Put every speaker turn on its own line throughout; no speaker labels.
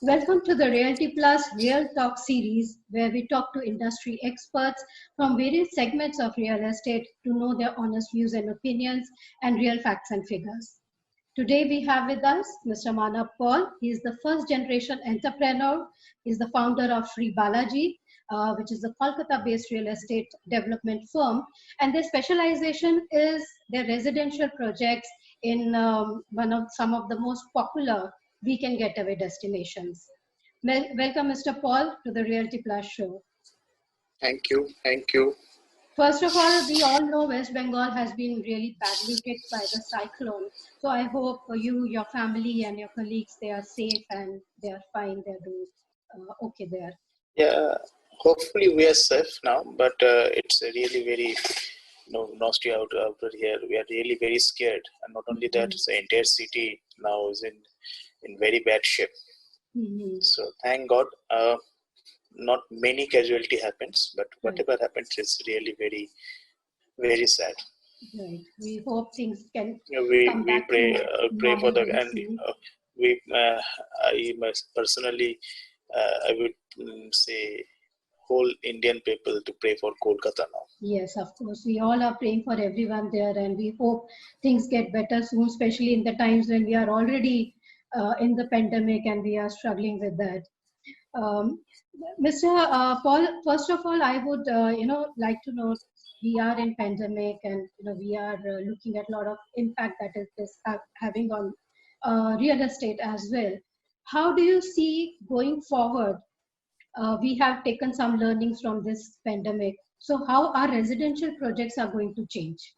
Welcome to the Realty Plus Real Talk series, where we talk to industry experts from various segments of real estate to know their honest views and opinions and real facts and figures. Today we have with us Mr. Manab Paul. He is the first generation entrepreneur. He is the founder of Sree Balaji, which is a Kolkata-based real estate development firm. And their specialization is their residential projects in some of the most popular weekend getaway destinations. Welcome, Mr. Paul, to the Realty Plus show.
Thank you. Thank you.
First of all, we all know West Bengal has been really badly hit by the cyclone. So I hope you, your family, and your colleagues, they are safe and they are fine. They're doing okay there.
Yeah, hopefully we are safe now, but it's really very nasty out here. We are really very scared, and not only that, the entire city now is in very bad shape. So thank God, not many casualty happens, but whatever happens is really very, very sad.
Right. We hope things can
we pray for the I personally I would say whole Indian people to pray for Kolkata now.
Yes, of course. We all are praying for everyone there, and we hope things get better soon, especially in the times when we are already in the pandemic and we are struggling with that. Mr. Paul, first of all, I would like to know, we are in pandemic and we are looking at a lot of impact that is having on real estate as well. How do you see going forward? We have taken some learnings from this pandemic. So how our residential projects are going to change?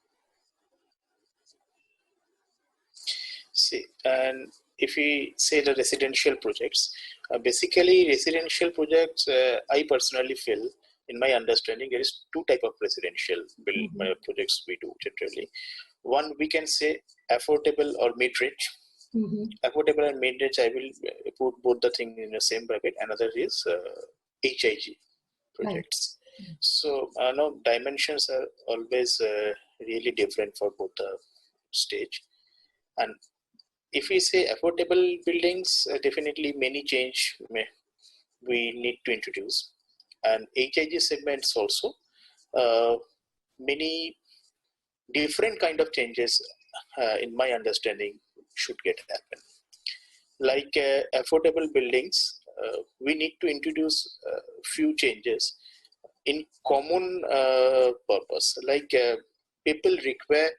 See, and if we say the residential projects, basically residential projects, I personally feel, in my understanding, there is two type of residential projects we do generally. One, we can say affordable or mid-range. Affordable and mid-range, I will put both the things in the same bracket. Another is HIG projects. Right. So now dimensions are always really different for both the stage. And if we say affordable buildings, definitely many change we need to introduce. And HIG segments also, many different kind of changes, in my understanding, should get happen. Like affordable buildings, we need to introduce few changes in common purpose. Like people require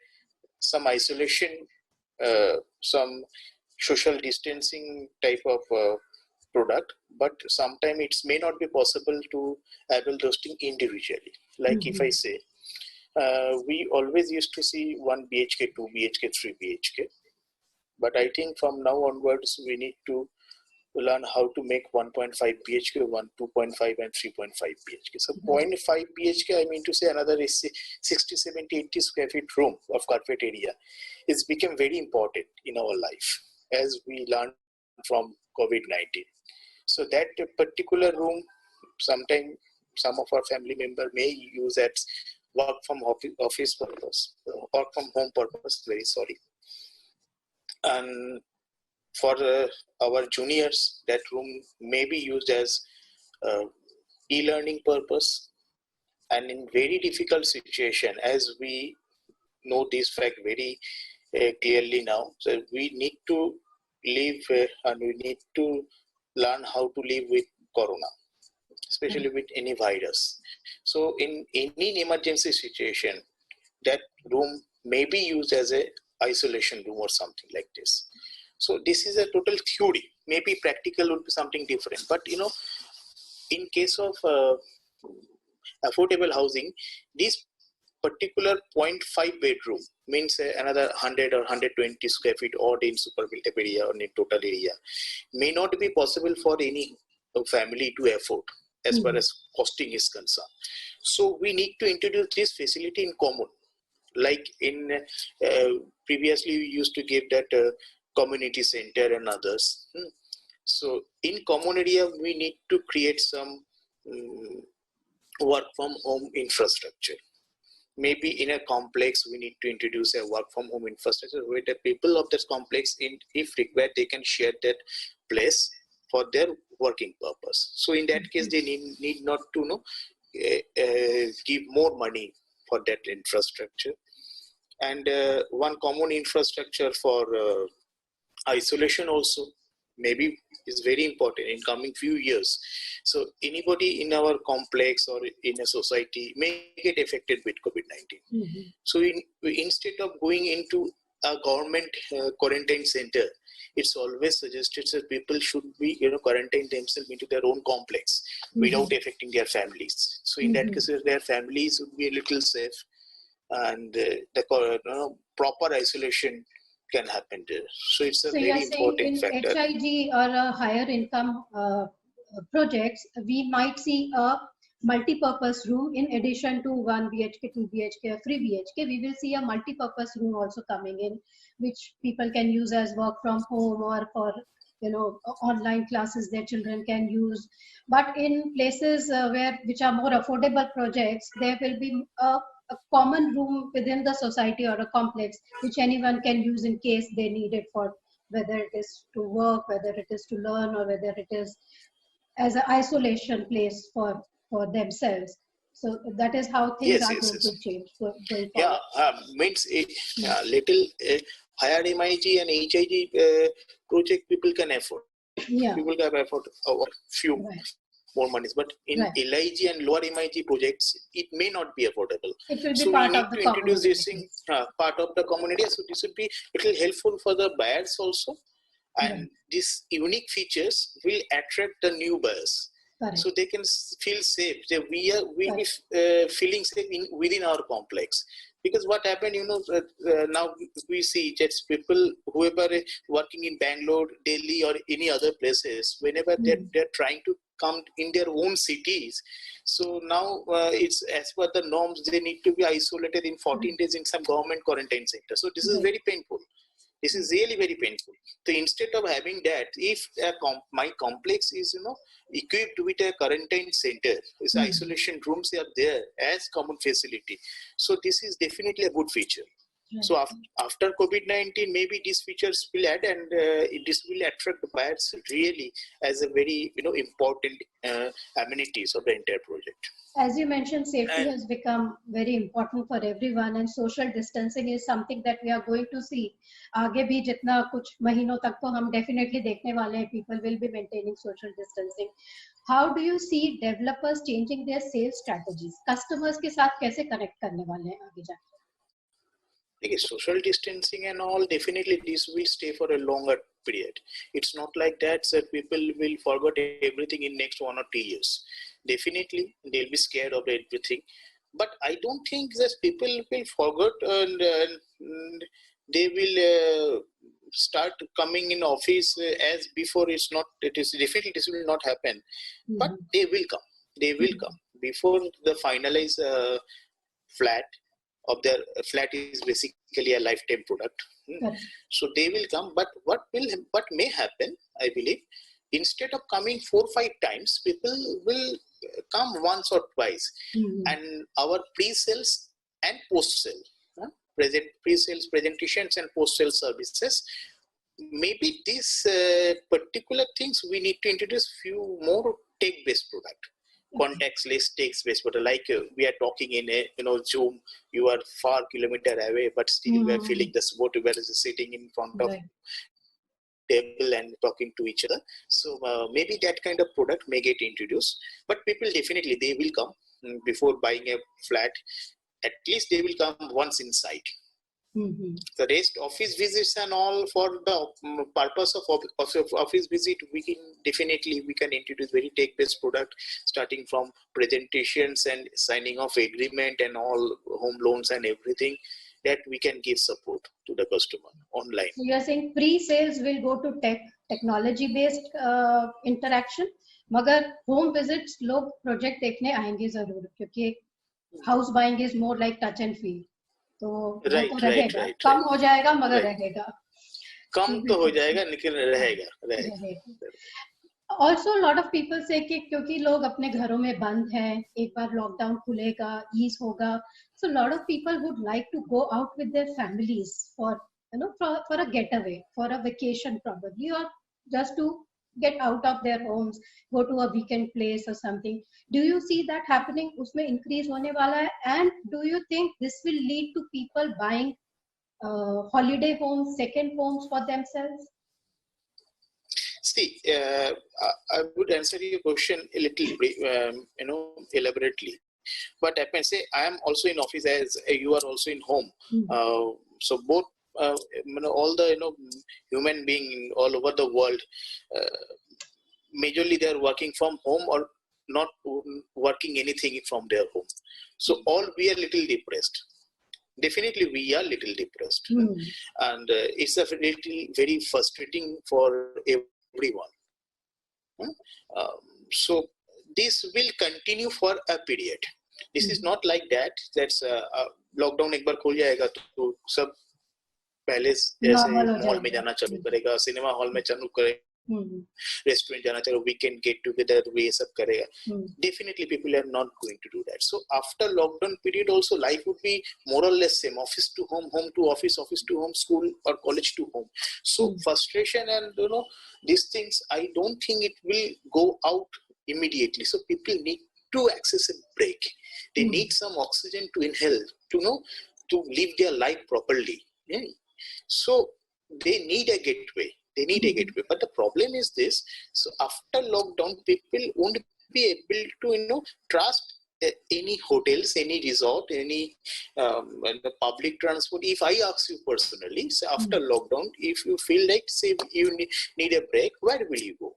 some isolation, some social distancing type of product, but sometimes it may not be possible to able those things individually. Like if I say, we always used to see 1 BHK, 2 BHK, 3 BHK, but I think from now onwards we need to learn how to make 1.5 BHK, 2.5 and 3.5 BHK. So 0.5 BHK, I mean to say another 60, 70, 80 square feet room of carpet area. It's become very important in our life as we learned from COVID-19. So that particular room, sometimes some of our family member may use as work from office purpose, work from home purpose, very sorry. And for our juniors, that room may be used as e-learning purpose. And in very difficult situation, as we know this fact very clearly now, so we need to live and we need to learn how to live with corona, especially with any virus. So in any emergency situation, that room may be used as a isolation room or something like this. So this is a total theory. Maybe practical would be something different. But in case of affordable housing, this particular 0.5 bedroom means another 100 or 120 square feet odd in super built-up area or in total area may not be possible for any family to afford as far as costing is concerned. So we need to introduce this facility in common. Like in previously we used to give that community center and others. So in common area, we need to create some work from home infrastructure. Maybe in a complex, we need to introduce a work from home infrastructure where the people of that complex, if required, they can share that place for their working purpose. So in that case, they need not to give more money for that infrastructure. And one common infrastructure for isolation also maybe is very important in coming few years. So anybody in our complex or in a society may get affected with COVID-19. So instead of going into a government quarantine center, it's always suggested that people should be quarantine themselves into their own complex without affecting their families. So in that case, their families would be a little safe, and the proper isolation can happen there. So it's a very important factor.
So you're saying in HIG or higher income projects, we might see a multi-purpose room in addition to 1 BHK, 2 BHK or 3 BHK. We will see a multi-purpose room also coming in, which people can use as work from home or for online classes their children can use. But in places which are more affordable projects, there will be a common room within the society or a complex which anyone can use in case they need it for whether it is to work, whether it is to learn, or whether it is as an isolation place for themselves. So that is how things are going to change going forward.
Yeah, means a little higher MIG and HIG project people can afford.
Yeah.
People can afford a few more monies, but in LIG and lower MIG projects, it may not be affordable.
It will be part of the
introduce this thing, part of the community. So this would be little helpful for the buyers also, and these unique features will attract the new buyers. So they can feel safe. We will be feeling safe within our complex. Because what happened, now we see just people, whoever working in Bangalore, Delhi, or any other places, whenever they're trying to come in their own cities. So now it's as per the norms, they need to be isolated in 14 days in some government quarantine center. So this is very painful. This is really very painful. So instead of having that, if my complex is, equipped with a quarantine center, this isolation rooms are there as common facility. So this is definitely a good feature. So after COVID-19, maybe these features will add, and this will attract the buyers really as a very important amenities of the entire project.
As you mentioned, safety has become very important for everyone, and social distancing is something that we are going to see. आगे भी जितना कुछ महीनों तक तो हम definitely देखने वाले हैं. People will be maintaining social distancing. How do you see developers changing their sales strategies? Customers के साथ कैसे connect करने वाले हैं आगे जाके?
Social distancing and all, definitely this will stay for a longer period. It's not like that people will forget everything in next 1 or 2 years. Definitely they'll be scared of everything, but I don't think that people will forget, and they will start coming in office as before. It is definitely, this will not happen, but they will come before the finalize flat of their flat is basically a lifetime product. So they will come, but what may happen, I believe, instead of coming 4 or 5 times, people will come once or twice. And our pre-sales and post-sale, pre-sales presentations and post-sale services, maybe these particular things we need to introduce few more tech-based product. Contactless text-based product, like we are talking in a Zoom, you are far kilometer away, but still we are feeling the support, where is sitting in front of table and talking to each other. So maybe that kind of product may get introduced, but people definitely, they will come before buying a flat. At least they will come once inside. The rest, office visits and all, for the purpose of office visit, we can introduce very tech-based product, starting from presentations and signing of agreement and all, home loans and everything, that we can give support to the customer online.
So you are saying pre-sales will go to technology-based interaction, मगर home visits लोग project देखने आएंगे जरूर, क्योंकि house buying is more like touch and feel. तो रहेगा, कम हो जाएगा मगर रहेगा.
कम तो हो जाएगा लेकिन रहेगा.
Also, a lot of people say कि क्योंकि लोग अपने घरों में बंद हैं, एक बार लॉकडाउन खुलेगा, ईज होगा, so a lot of people would like to go out with their families for a getaway, for a vacation probably, or just to get out of their homes, go to a weekend place or something. Do you see that happening? Usme increase hone wala hai? And do you think this will lead to people buying holiday homes, second homes for themselves?
See, I would answer your question a little, elaborately. But I can say I am also in office as you are also in home. So both, all the human being all over the world, majorly they are working from home or not working anything from their home. So all we are little depressed. Definitely we are little depressed, and it's a very frustrating for everyone. So this will continue for a period. This is not like that. That's lockdown एक बार खुल जाएगा तो सब पहले जैसे mall में जाना चालू करेगा, सिनेमा हॉल में चालू करेगा, रेस्टोरेंट जाना चालू, वीकेंड गेट टुगेदर ये सब करेगा. Definitely people are not going to do that. So after lockdown period also life would be more or less same, office to home, home to office, office to home, school or college to home. So frustration and these things, I don't think it will go out immediately. So people need to access a break. They need some oxygen to inhale, to live their life properly. Yeah. So they need a gateway. They need a gateway. But the problem is this. So after lockdown, people won't be able to, trust any hotels, any resort, any public transport. If I ask you personally, so after lockdown, if you feel like, say, you need a break, where will you go?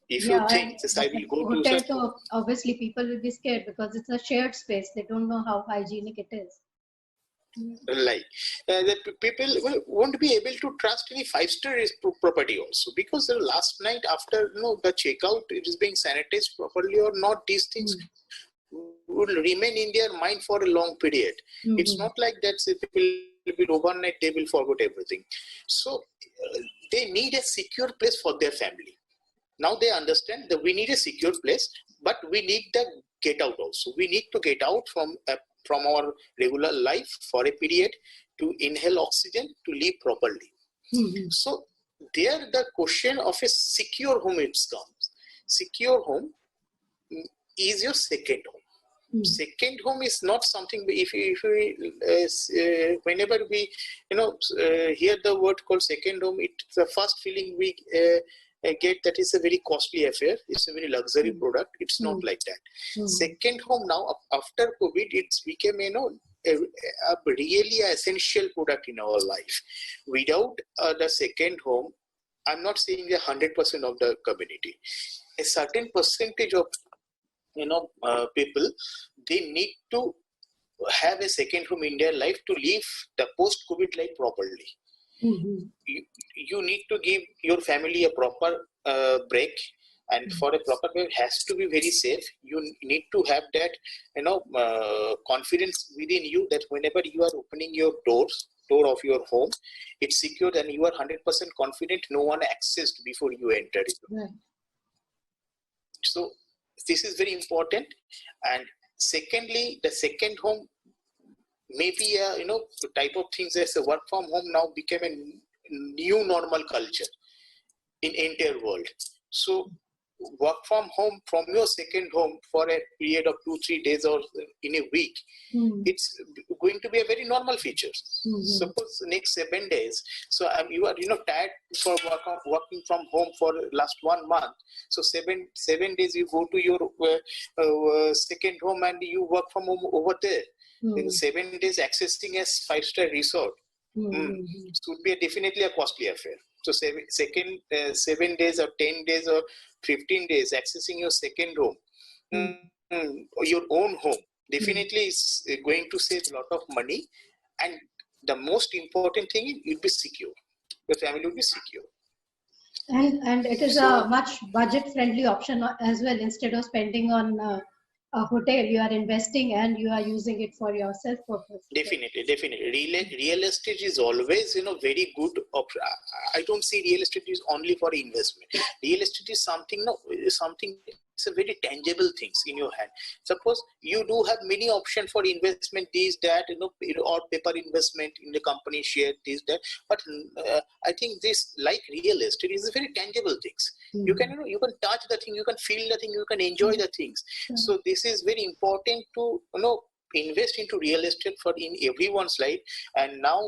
If you think, I will go to
hotel, so obviously people will be scared because it's a shared space. They don't know how hygienic it is.
Like the people won't be able to trust any 5-star property also, because the last night after the checkout, it is being sanitized properly or not. These things will remain in their mind for a long period. It's not like that. So people will overnight they will forget everything. So they need a secure place for their family. Now they understand that we need a secure place, but we need the get out also. We need to get out from our regular life for a period to inhale oxygen, to live properly. So there the question of a secure home comes. Secure home is your second home. Second home is not something, if we whenever we hear the word called second home, it's the first feeling we get that is a very costly affair. It's a very luxury product. It's not like that. Second home now, after COVID, it's became a really essential product in our life. Without the second home, I'm not saying 100% of the community. A certain percentage of people, they need to have a second home in their life to live the post-COVID life properly. You need to give your family a proper break, and for a proper break, it has to be very safe. You need to have that confidence within you that whenever you are opening your door of your home, it's secured and you are 100% confident no one accessed before you entered it. So this is very important. And secondly, the second home maybe the type of things as a work from home now became a new normal culture in entire world. So work from home from your second home for a period of 2-3 days or in a week, it's going to be a very normal feature. Suppose next 7 days, so you are tired for working from home for last 1 month. So seven days you go to your second home and you work from home over there. In 7 days accessing a 5-star resort would be definitely a costly affair. So 7 days or 10 days or 15 days accessing your second home, your own home, definitely is going to save a lot of money. And the most important thing is you'll be secure. Your family will be secure.
And it is a much budget-friendly option as well. Instead of spending on a hotel, you are investing and you are using it for your self-purpose.
Definitely. Real estate is always, very good option. I don't see real estate is only for investment. Real estate is something it's a very tangible things in your hand. Suppose you do have many options for investment, these, that, or paper investment in the company share, this, that. But I think this, like real estate, is a very tangible things. You can touch the thing, you can feel the thing, you can enjoy the things. So this is very important to invest into real estate for in everyone's life. And now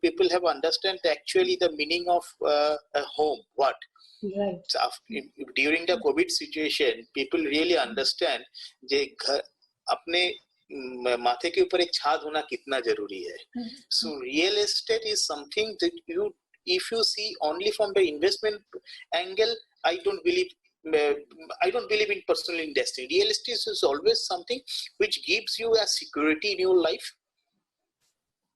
people have understand actually the meaning of a home. What?
Right.
So during the COVID situation, people really understand जे घर अपने माथे के ऊपर एक छाद होना कितना जरूरी है. So real estate is something that if you see only from the investment angle, I don't believe in personal investing. Real estate is always something which gives you a security in your life.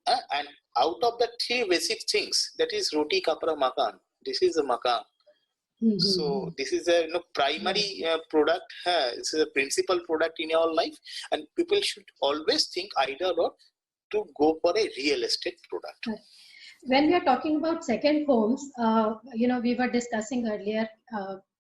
And out of the three basic things, that is roti, kapra, makan. This is a makan. So this is a primary product. This is a principal product in your life, and people should always think either or to go for a real estate product.
When we are talking about second homes, we were discussing earlier.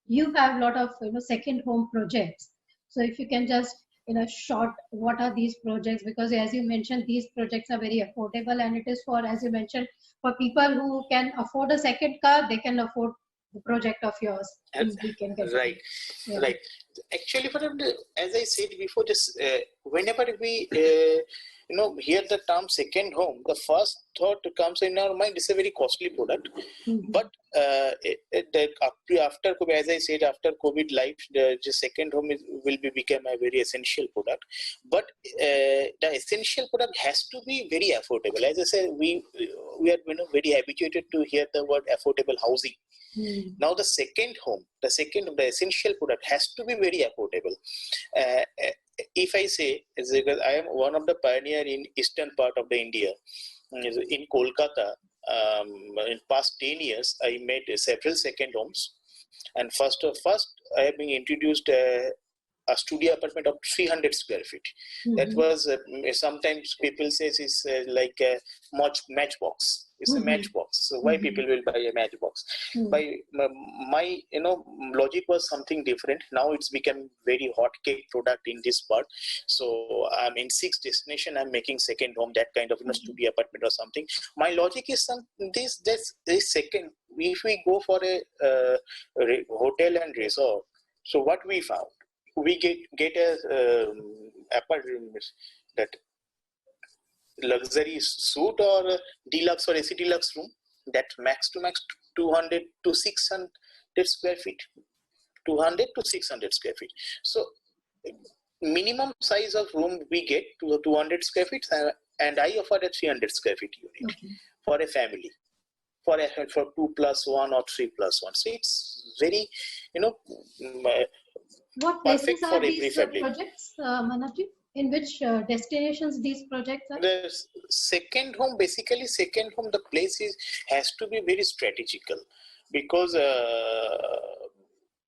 You have a lot of second home projects. So if you can just in a short, what are these projects? Because as you mentioned, these projects are very affordable, and it is for, as you mentioned, for people who can afford a second car, they can afford the project of yours.
Right. Actually, as I said before, just whenever we hear the term second home, the first thought comes in our mind is a very costly product. But after COVID, as I said, after COVID life, the second home will become a very essential product. But the essential product has to be very affordable. As I said, we are very habituated to hear the word affordable housing. Now the second home, the essential product has to be very affordable. If I say, because I am one of the pioneer in eastern part of the India, in Kolkata, in past 10 years, I made several second homes. And first I have been introduced a studio apartment of 300 square feet. That was, sometimes people say it's like a matchbox. It's a matchbox. So why people will buy a matchbox? By my logic was something different. Now it's become very hot cake product in this part. So I'm in 6 destination. I'm making second home, that kind of studio apartment or something. My logic is this second. If we go for a hotel and resort, so what we found, we get a apartment, that luxury suite or deluxe or AC deluxe room, that max to max 200 to 600 square feet. 200 to 600 square feet. So minimum size of room we get to 200 square feet, and I offer a 300 square feet unit for a family, for 2+1 or 3+1. So it's very
what places are these projects, Manabji? In which destinations these projects are?
The second home, the place has to be very strategical, because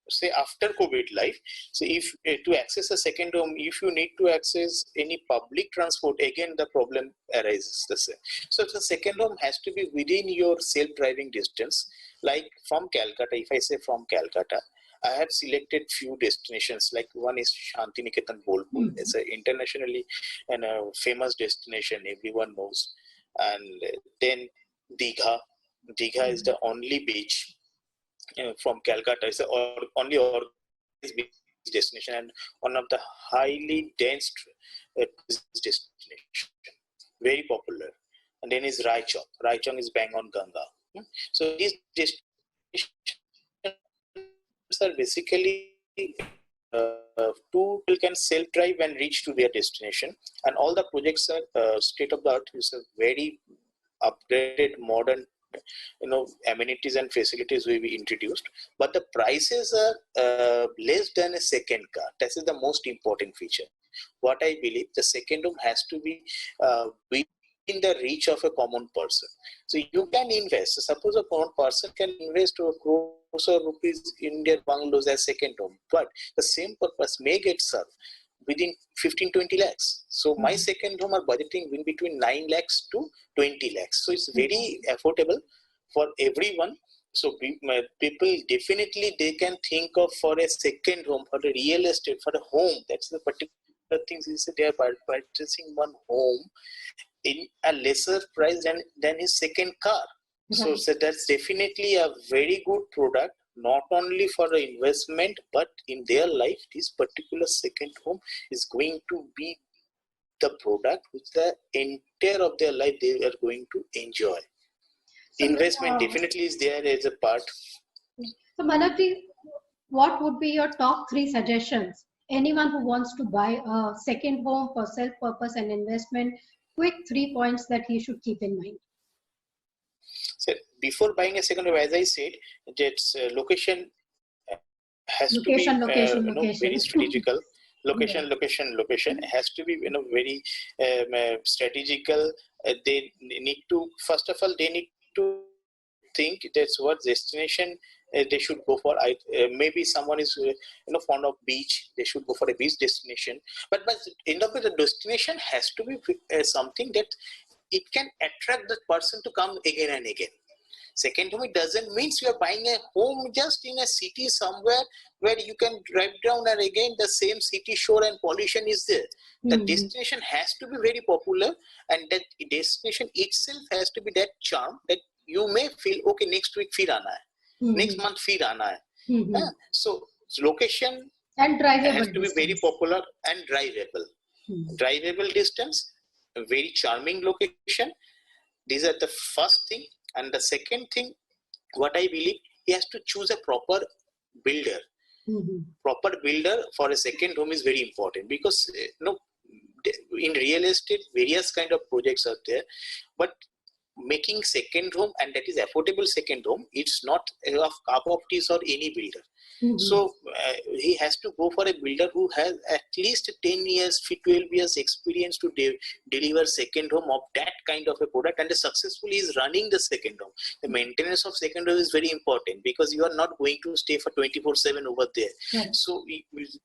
say after COVID life, so if to access a second home, if you need to access any public transport, again the problem arises the same. So the second home has to be within your self-driving distance. Like from Calcutta, if I say from Calcutta, I have selected few destinations. Like one is Shantiniketan Bolpur. It's an internationally and a famous destination, everyone knows. And then Digha. Digha is the only beach from Calcutta. It's the only organized beach destination and one of the highly dense destination. Very popular. And then is Raichong. Raichong is bang on Ganga. So these destinations are basically two people can self-drive and reach to their destination, and all the projects are state-of-the-art. It's a very updated, modern, amenities and facilities will be introduced, but the prices are less than a second car. That is the most important feature. What I believe, the second home has to be within the reach of a common person. So you can invest. Suppose a common person can invest to a crore of rupees in their bungalows as second home, but the same purpose may get served within 15-20 lakhs. So my second home are budgeting in between 9 lakhs to 20 lakhs. So it's very affordable for everyone. So people definitely they can think of for a second home, for a real estate, for a home. That's the particular things is they are purchasing one home in a lesser price than his second car. So that's definitely a very good product, not only for the investment, but in their life, this particular second home is going to be the product which the entire of their life they are going to enjoy. So investment definitely is there as a part.
So Manab, what would be your top 3 suggestions? Anyone who wants to buy a second home for self-purpose and investment, quick 3 points that he should keep in mind.
So before buying a second home, as I said, its location has to be very strategical. Location has to be very strategical. They need to, first of all, they need to think that's what destination they should go for. Maybe someone is fond of beach, they should go for a beach destination. But end of it, the destination has to be something that it can attract the person to come again and again. Second home, it doesn't mean you are buying a home just in a city somewhere where you can drive down and again the same city shore and pollution is there. The destination has to be very popular, and that destination itself has to be that charm that you may feel, okay, next week fir aana hai, next month fir aana hai. So location
and drivable
has to be very popular and drivable. Drivable distance, a very charming location. These are the first thing. And the second thing, what I believe, he has to choose a proper builder. Proper builder for a second home is very important, because in real estate, various kind of projects are there, but making second home, and that is affordable second home, it's not of cup of tea or any builder. So he has to go for a builder who has at least 10 years, 12 years experience to deliver second home of that kind of a product, and successfully is running the second home. The maintenance of second home is very important, because you are not going to stay for 24/7 over there. So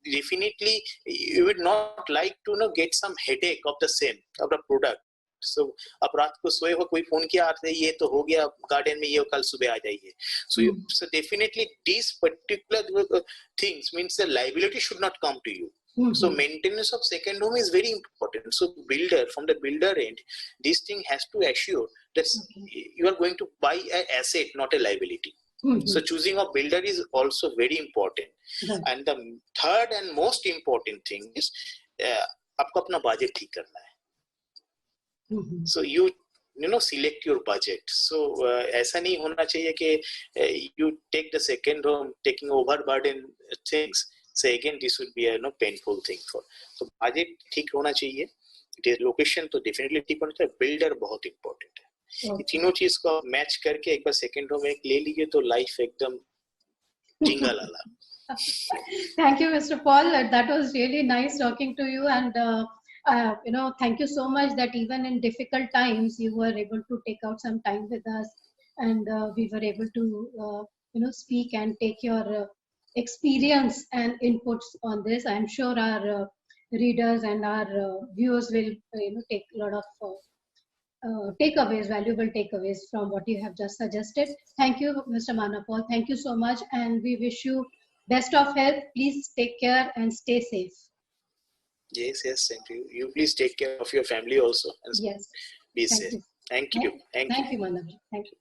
definitely you would not like to get some headache of the product. So अब रात को सोए हो, कोई phone किया आते ये तो हो गया गार्डन में, ये कल सुबह आ जाइए. So definitely these particular things means the liability should not come to you. So maintenance of second home is very important. So builder, from the builder end, this thing has to assure that you are going to buy an asset, not a liability. So choosing a builder is also very important. And the third and most important thing is आपको अपना budget ठीक करना है. So you select your budget. So ऐसा नहीं होना चाहिए कि you take the second home taking overburden things. So again, this would be a painful thing for. So budget ठीक होना चाहिए. Location तो definitely ठीक होना चाहिए. Builder बहुत important है. ये तीनों चीज को मैच करके एक बार second home एक ले लीजिए तो life एकदम जिंगल वाला.
Thank you, Mr. Paul. That was really nice talking to you, and thank you so much that even in difficult times you were able to take out some time with us, and we were able to speak and take your experience and inputs on this. I'm sure our readers and our viewers will take a lot of takeaways, valuable takeaways from what you have just suggested. Thank you, Mr. Manab. Thank you so much, and we wish you best of health. Please take care and stay safe.
Yes, thank you. You please take care of your family also and be safe. Thank you.
Thank you, Manab. Thank you.